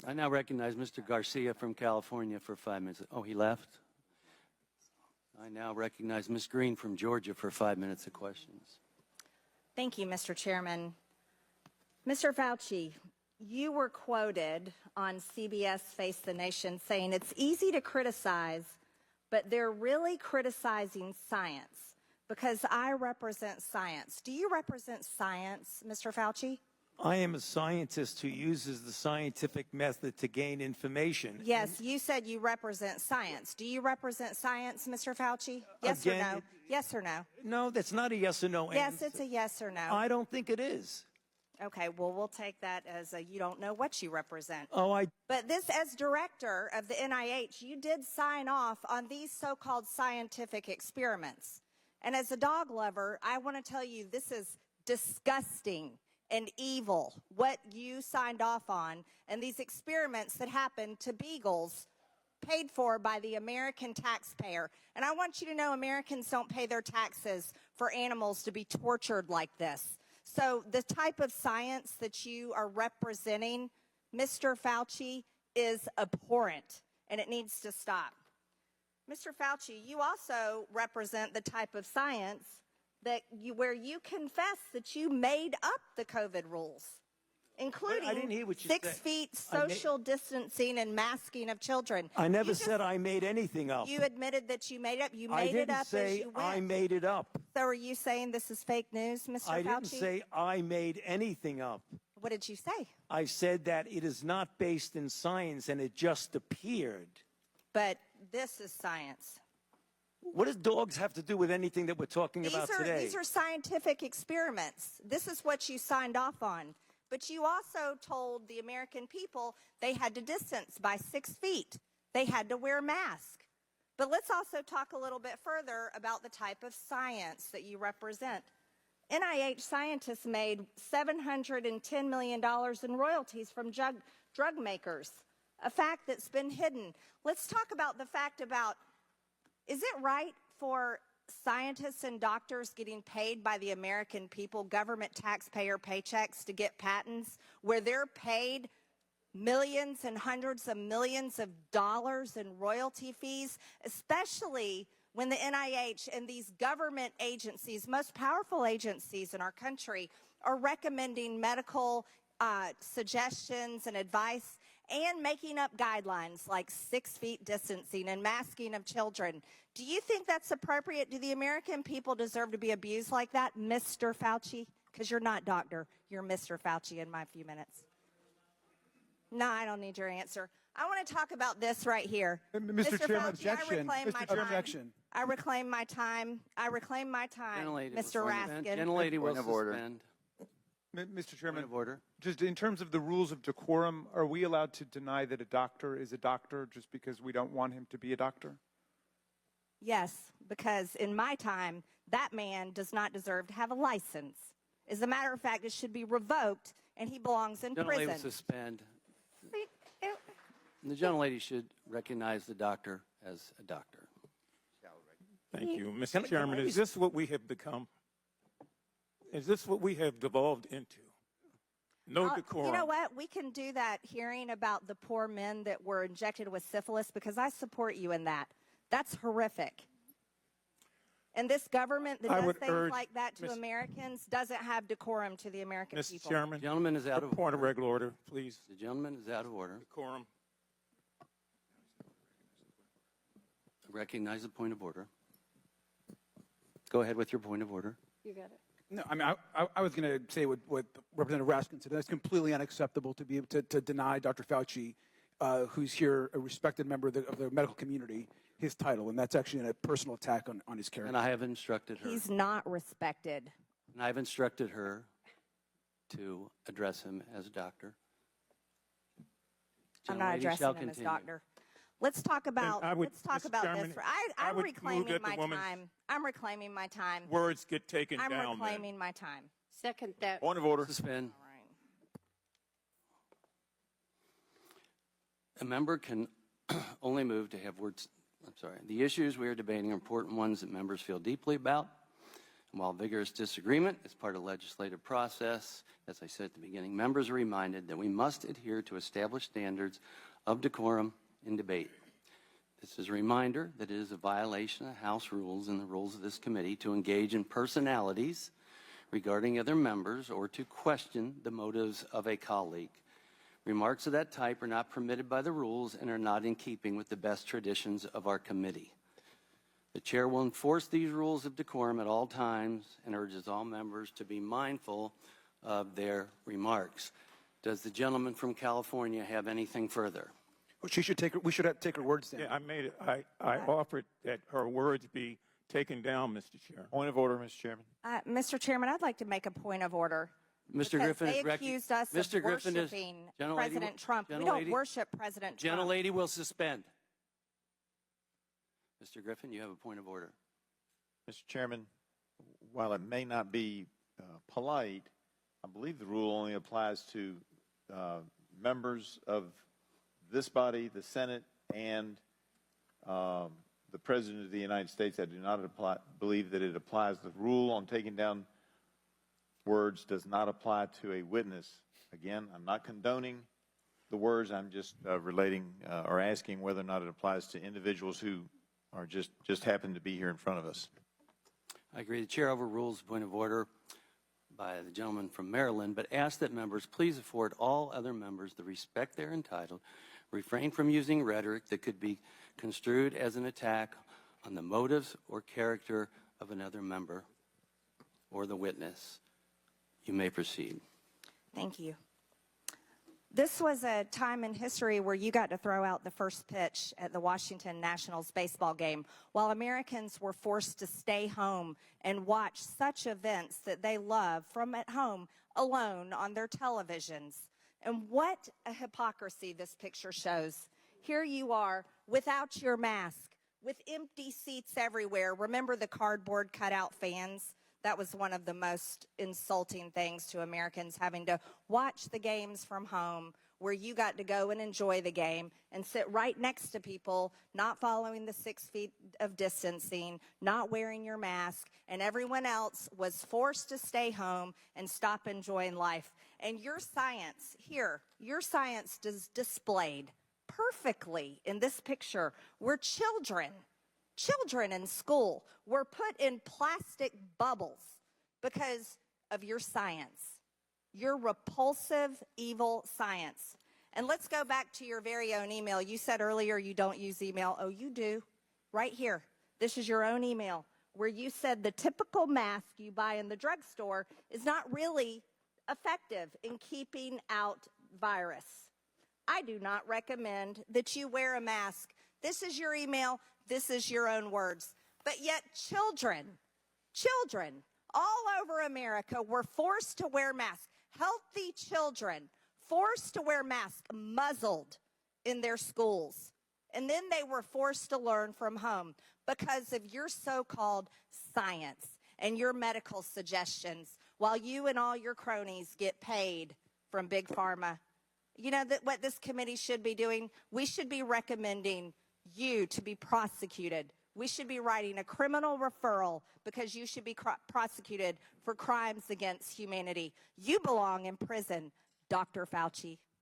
I now recognize Mr. Garcia from California for 5 minutes. Oh, he left? I now recognize Ms. Green from Georgia for 5 minutes of questions. Thank you, Mr. Chairman. Mr. Fauci, you were quoted on CBS Face the Nation saying it's easy to criticize, but they're really criticizing science because I represent science. Do you represent science, Mr. Fauci? I am a scientist who uses the scientific method to gain information. Yes, you said you represent science. Do you represent science, Mr. Fauci? Yes or no? Yes or no? No, that's not a yes or no answer. Yes, it's a yes or no. I don't think it is. Okay, well, we'll take that as a you don't know what you represent. Oh, But this, as director of the NIH, you did sign off on these so-called scientific experiments. And as a dog lover, I want to tell you this is disgusting and evil, what you signed off on, and these experiments that happened to beagles paid for by the American taxpayer. And I want you to know Americans don't pay their taxes for animals to be tortured like this. So the type of science that you are representing, Mr. Fauci, is abhorrent, and it needs to stop. Mr. Fauci, you also represent the type of science that where you confess that you made up the COVID rules, including I didn't hear what you 6 said. feet social distancing and masking of children. I never said I made anything up. You admitted that you made it up. You I made it up as you didn't say went. I made it up. So are you saying this is fake news, Mr. Fauci? I didn't say I made anything up. What did you say? I said that it is not based in science and it just appeared. But this is science. What does dogs have to do with anything that we're talking about today? These are scientific experiments. This is what you signed off on. But you also told the American people they had to distance by 6 feet. They had to wear masks. But let's also talk a little bit further about the type of science that you represent. NIH scientists made $710 million in royalties from drug makers, a fact that's been hidden. Let's talk about the fact about, is it right for scientists and doctors getting paid by the American people, government taxpayer paychecks, to get patents where they're paid millions and hundreds of millions of dollars in royalty fees, especially when the NIH and these government agencies, most powerful agencies in our country, are recommending medical suggestions and advice and making up guidelines like 6 feet distancing and masking of children. Do you think that's appropriate? Do the American people deserve to be abused like that, Mr. Fauci? Because you're not doctor. You're Mr. Fauci in my few minutes. No, I don't need your answer. I want to talk about this right here. Mr. Chairman, Fauci, objection. Objection. I reclaim my time. I reclaim my time, Mr. Raskin. Gentlelady will suspend. Mr. Chairman, Point of order. Just in terms of the rules of decorum, are we allowed to deny that a doctor is a doctor just because we don't want him to be a doctor? Yes, because in my time, that man does not deserve to have a license. As a matter of fact, it should be revoked, and he belongs in prison. Gentlelady will suspend. The gentlelady should recognize the doctor as a doctor. Thank you. Mr. Chairman, is this what we have become? Is this what we have devolved into? No decorum. You know what? We can do that hearing about the poor men that were injected with syphilis because I support you in that. That's horrific. And this government that does things like that to Americans doesn't have decorum to the American people. Mr. Chairman, The gentleman is out of point of regular order, please. The gentleman is out of order. Decorum. I recognize the point of order. Go ahead with your point of order. You got it. No, I mean, I was going to say what Representative Raskin said. That's completely unacceptable to be able to deny Dr. Fauci, who's here, a respected member of the medical community, his title. And that's actually a personal attack on his character. And I have instructed her. He's not respected. And I've instructed her to address him as a doctor. I'm not addressing him as doctor. Let's talk about this. I'm reclaiming my time. I'm reclaiming my time. Words get taken down. I'm reclaiming my time. Second that. Point of order. Suspend. All right. A member can only move to have words. I'm sorry. The issues we are debating are important ones that members feel deeply about. While vigorous disagreement is part of the legislative process, as I said at the beginning, members are reminded that we must adhere to established standards of decorum in debate. This is a reminder that it is a violation of House rules and the rules of this committee to engage in personalities regarding other members or to question the motives of a colleague. Remarks of that type are not permitted by the rules and are not in keeping with the best traditions of our committee. The chair will enforce these rules of decorum at all times and urges all members to be mindful of their remarks. Does the gentleman from California have anything further? We should take her words down. Yeah, I offered that her words be taken down, Mr. Chair. Point of order, Mr. Chairman. Mr. Chairman, I'd like to make a point of order. Mr. Because Griffin they is accused us Mr. of Griffin is worshiping gentlelady, President Trump. We don't worship President Trump. Gentlelady will suspend. Mr. Griffin, you have a point of order. Mr. Chairman, while it may not be polite, I believe the rule only applies to members of this body, the Senate, and the President of the United States. I do not believe that it applies. The rule on taking down words does not apply to a witness. Again, I'm not condoning the words. I'm just relating or asking whether or not it applies to individuals who are just happen to be here in front of us. I agree. The chair overrules the point of order by the gentleman from Maryland, but ask that members please afford all other members the respect they're entitled, refrain from using rhetoric that could be construed as an attack on the motives or character of another member or the witness. You may proceed. Thank you. This was a time in history where you got to throw out the first pitch at the Washington Nationals baseball game while Americans were forced to stay home and watch such events that they love from at home alone on their televisions. And what a hypocrisy this picture shows. Here you are without your mask, with empty seats everywhere. Remember the cardboard cutout fans? That was one of the most insulting things to Americans, having to watch the games from home where you got to go and enjoy the game and sit right next to people not following the 6 feet of distancing, not wearing your mask, and everyone else was forced to stay home and stop enjoying life. And your science here, your science is displayed perfectly in this picture where children in school were put in plastic bubbles because of your science, your repulsive, evil science. And let's go back to your very own email. You said earlier you don't use email. Oh, you do. Right here. This is your own email where you said the typical mask you buy in the drugstore is not really effective in keeping out virus. I do not recommend that you wear a mask. This is your email. This is your own words. But yet children all over America were forced to wear masks. Healthy children forced to wear masks, muzzled in their schools. And then they were forced to learn from home because of your so-called science and your medical suggestions while you and all your cronies get paid from Big Pharma. You know what this committee should be doing? We should be recommending you to be prosecuted. We should be writing a criminal referral because you should be prosecuted for crimes against humanity. You belong in prison, Dr. Fauci.